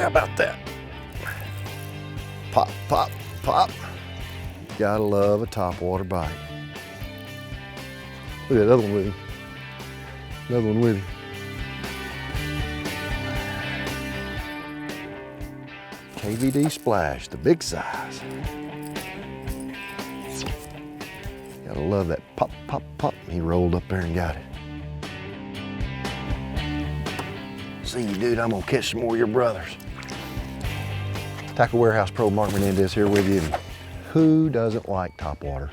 How about that? Pop, pop, pop. Gotta love a topwater bite. Look at that other one with him. Another one with him. KVD Splash, the big size. Gotta love that pop, pop, pop. He rolled up there and got it. See you, dude, I'm gonna catch some more of your brothers. Tackle Warehouse Pro Mark Menendez here with you. Who doesn't like topwater?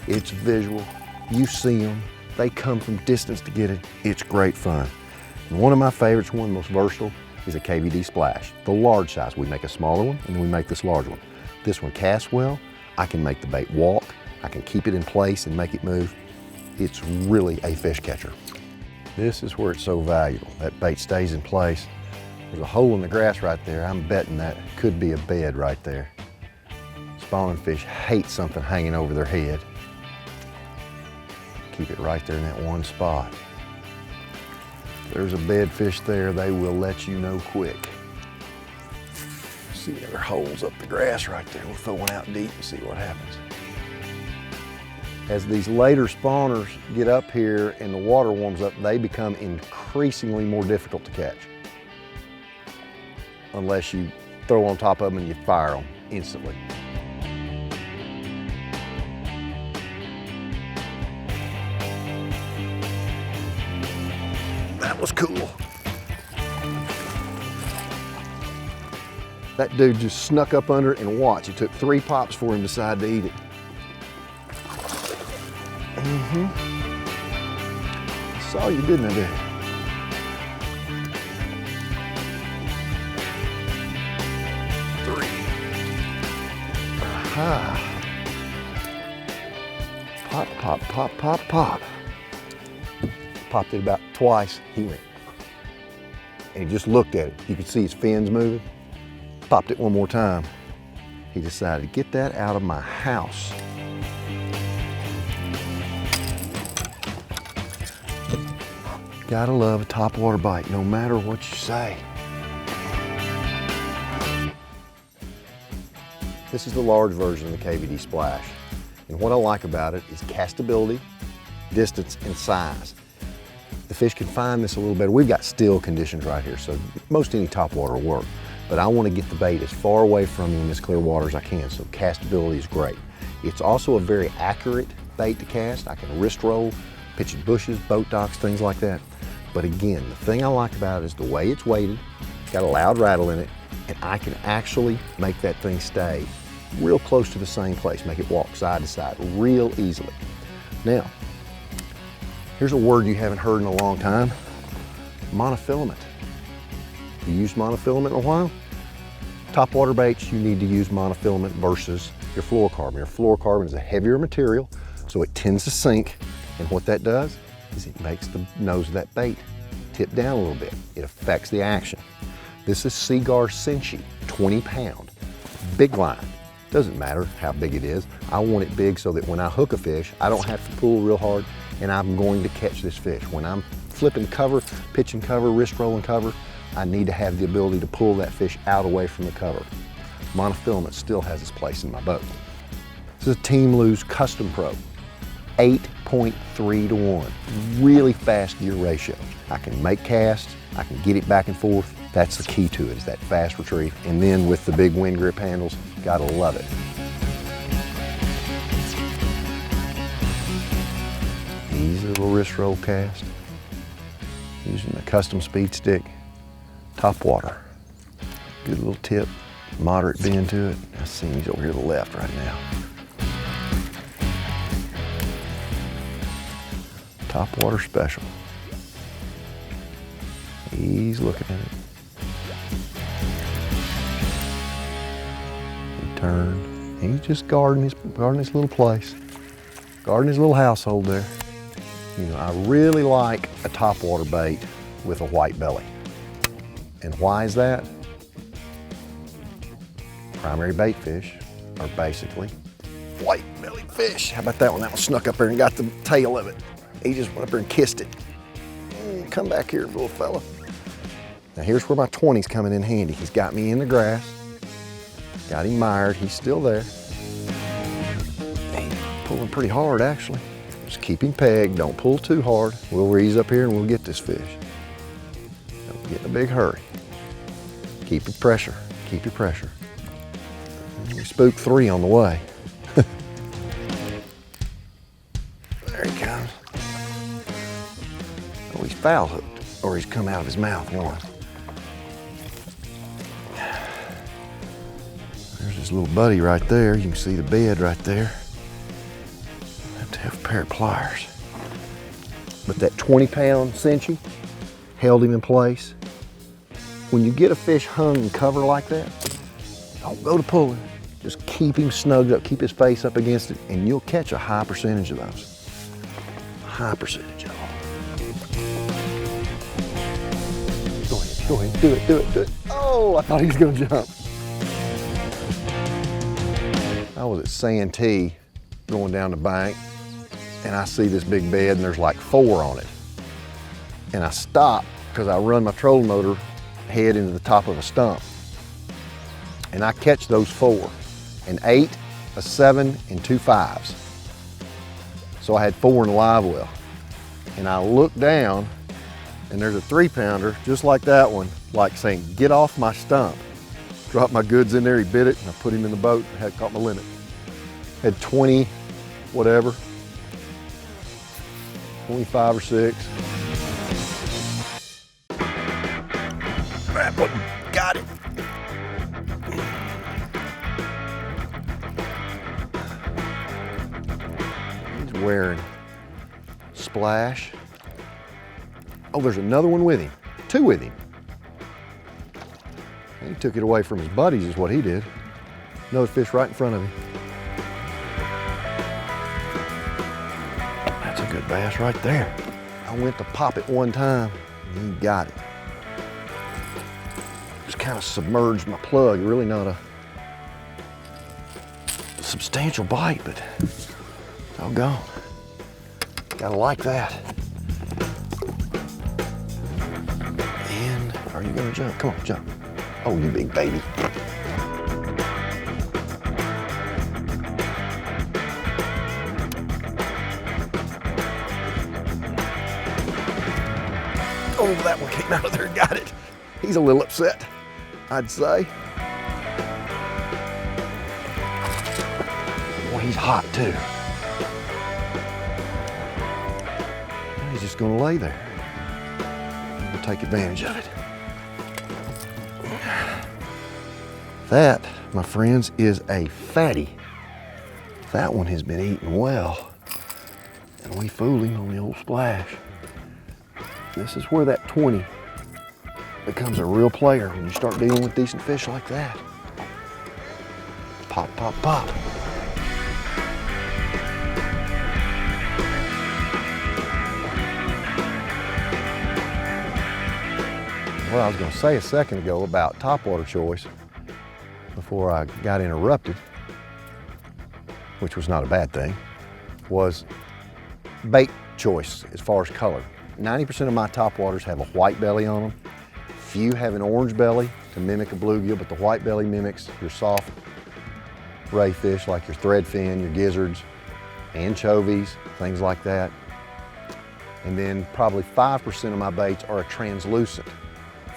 It's visual, you see them, they come from distance to get it. It's great fun. And one of my favorites, one of the most versatile, is a KVD Splash, the large size. We make a smaller one and then we make this large one. This one casts well. I can make the bait walk. I can keep it in place and make it move. It's really a fish catcher. This is where it's so valuable. That bait stays in place. There's a hole in the grass right there. I'm betting that could be a bed right there. Spawning fish hate something hanging over their head. Keep it right there in that one spot. There's a bed fish there, they will let you know quick. See, there are holes up the grass right there. We'll throw one out deep and see what happens. As these later spawners get up here and the water warms up, they become increasingly more difficult to catch. Unless you throw on top of them and you fire them instantly. That was cool. That dude just snuck up under it and watch. It took 3 pops for him to decide to eat it. I saw you, didn't I, dude? Aha. Pop, pop, pop, pop, pop. Popped it about twice, he went. And he just looked at it. You could see his fins moving. Popped it one more time. He decided to get that out of my house. Gotta love a topwater bite, no matter what you say. This is the large version of the KVD Splash. And what I like about it is castability, distance, and size. The fish can find this a little better. We've got still conditions right here, so most any topwater will work. But I want to get the bait as far away from you in this clear water as I can, so castability is great. It's also a very accurate bait to cast. I can wrist roll, pitch in bushes, boat docks, things like that. But again, the thing I like about it is the way it's weighted, it's got a loud rattle in it, and I can actually make that thing stay real close to the same place, make it walk side to side real easily. Now, here's a word you haven't heard in a long time, monofilament. You used monofilament in a while? Topwater baits, you need to use monofilament versus your fluorocarbon. Your fluorocarbon is a heavier material, so it tends to sink, and what that does is it makes the nose of that bait tip down a little bit. It affects the action. This is Seaguar 20 pound, big line. Doesn't matter how big it is. I want it big so that when I hook a fish, I don't have to pull real hard and I'm going to catch this fish. When I'm flipping cover, pitching cover, wrist rolling cover, I need to have the ability to pull that fish out away from the cover. Monofilament still has its place in my boat. This is a Team Lose Custom Pro, 8.3 to 1, really fast gear ratio. I can make casts, I can get it back and forth. That's the key to it, is that fast retrieve. And then with the big wind grip handles, gotta love it. Easy little wrist roll cast, using the custom speed stick, top water. Good little tip, moderate bend to it. I see he's over here to the left right now. Top water special. He's looking at it. He turned. He's just guarding his little place, guarding his little household there. You know, I really like a topwater bait with a white belly. And why is that? Primary bait fish are basically white belly fish. How about that one? That one snuck up there and got the tail of it. He just went up there and kissed it. Come back here, little fella. Now here's where my 20's coming in handy. He's got me in the grass, got him mired, he's still there. He's pulling pretty hard actually. Just keep him pegged, don't pull too hard. We'll ease up here and we'll get this fish. Don't get in a big hurry. Keep your pressure, keep your pressure. We spooked 3 on the way. There he comes. Oh, he's foul hooked, or he's come out of his mouth one. There's his little buddy right there. You can see the bed right there. Have to have a pair of pliers. But that 20-pound cinchie held him in place. When you get a fish hung and covered like that, don't go to pulling. Just keep him snugged up, keep his face up against it, and you'll catch a high percentage of those. High percentage of them. Go ahead, do it. Oh, I thought he was gonna jump. I was at Santee going down the bank, and I see this big bed, and there's like 4 on it. And I stop, because I run my trolling motor head into the top of a stump. And I catch those 4, an 8, a 7, and 2 5s. So I had 4 in the live well. And I look down, and there's a 3-pounder, just like that one, like saying, get off my stump. Dropped my goods in there, he bit it, and I put him in the boat, and had caught my limit. Had 20, whatever, 25 or 6. That one, got it. He's wearing Splash. Oh, there's another one with him. 2 with him. He took it away from his buddies is what he did. Another fish right in front of him. That's a good bass right there. I went to pop it one time and he got it. Just kind of submerged my plug. Really not a substantial bite, but doggone. Gotta like that. And are you gonna jump? Come on, jump. Oh, you big baby. Oh, that one came out of there and got it. He's a little upset, I'd say. Boy, he's hot too. He's just gonna lay there. We'll take advantage of it. That, my friends, is a fatty. That one has been eating well. And we fooled him on the old Splash. This is where that 20 becomes a real player when you start dealing with decent fish like that. Pop, pop, pop. What I was going to say a second ago about topwater choice before I got interrupted, which was not a bad thing, was bait choice as far as color. 90% of my topwaters have a white belly on them. Few have an orange belly to mimic a bluegill, but the white belly mimics your soft ray fish like your threadfin, your gizzards, anchovies, things like that. And then probably 5% of my baits are a translucent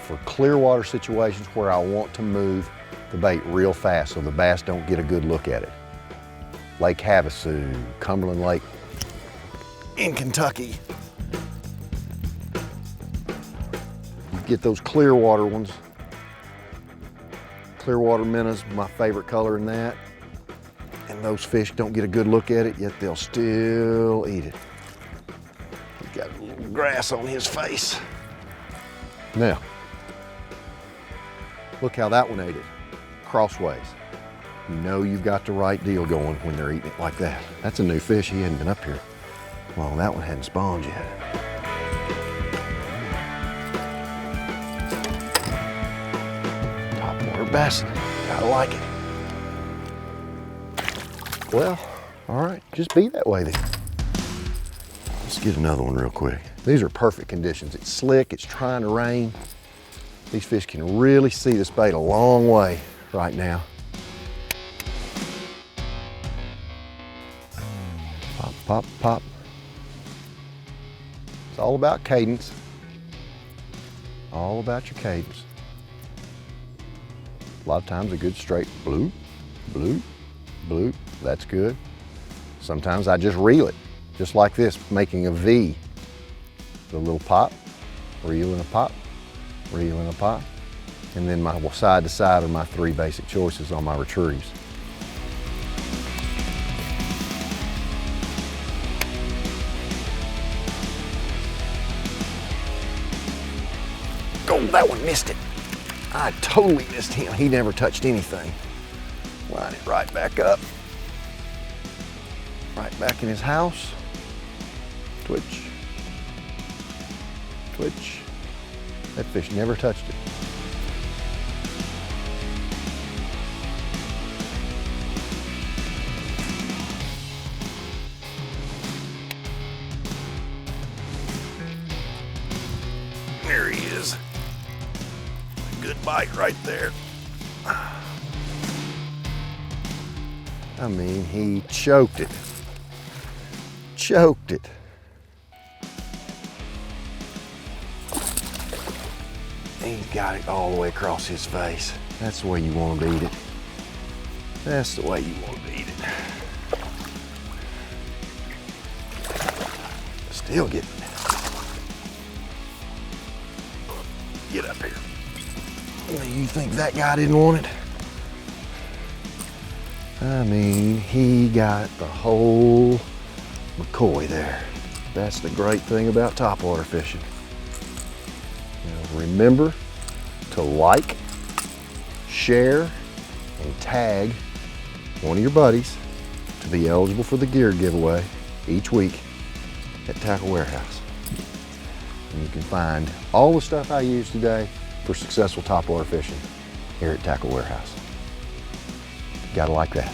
for clear water situations where I want to move the bait real fast so the bass don't get a good look at it. Lake Havasu, Cumberland Lake in Kentucky. You get those clear water ones. Clear water minnows, my favorite color in that. And those fish don't get a good look at it, yet they'll still eat it. He's got a little grass on his face. Now, look how that one ate it, crossways. You know you've got the right deal going when they're eating it like that. That's a new fish, he hadn't been up here. Well, that one hadn't spawned yet. Topwater bass, gotta like it. Well, all right, just be that way then. Let's get another one real quick. These are perfect conditions. It's slick, it's trying to rain. These fish can really see this bait a long way right now. Pop, pop, pop. It's all about cadence. All about your cadence. A lot of times a good straight bloop, bloop, bloop, that's good. Sometimes I just reel it, just like this, making a V. The little pop, reel and a pop, reel and a pop. And then my side to side are my three basic choices on my retrieves. Oh, that one missed it. I totally missed him. He never touched anything. Line it right back up. Right back in his house. Twitch. Twitch. That fish never touched it. There he is. Good bite right there. I mean, he choked it. Choked it. He got it all the way across his face. That's the way you want to beat it. That's the way you want to beat it. Still getting it. Get up here. You think that guy didn't want it? I mean, he got the whole McCoy there. That's the great thing about topwater fishing. You know, remember to like, share, and tag one of your buddies to be eligible for the gear giveaway each week at Tackle Warehouse. And you can find all the stuff I use today for successful topwater fishing here at Tackle Warehouse. Gotta like that.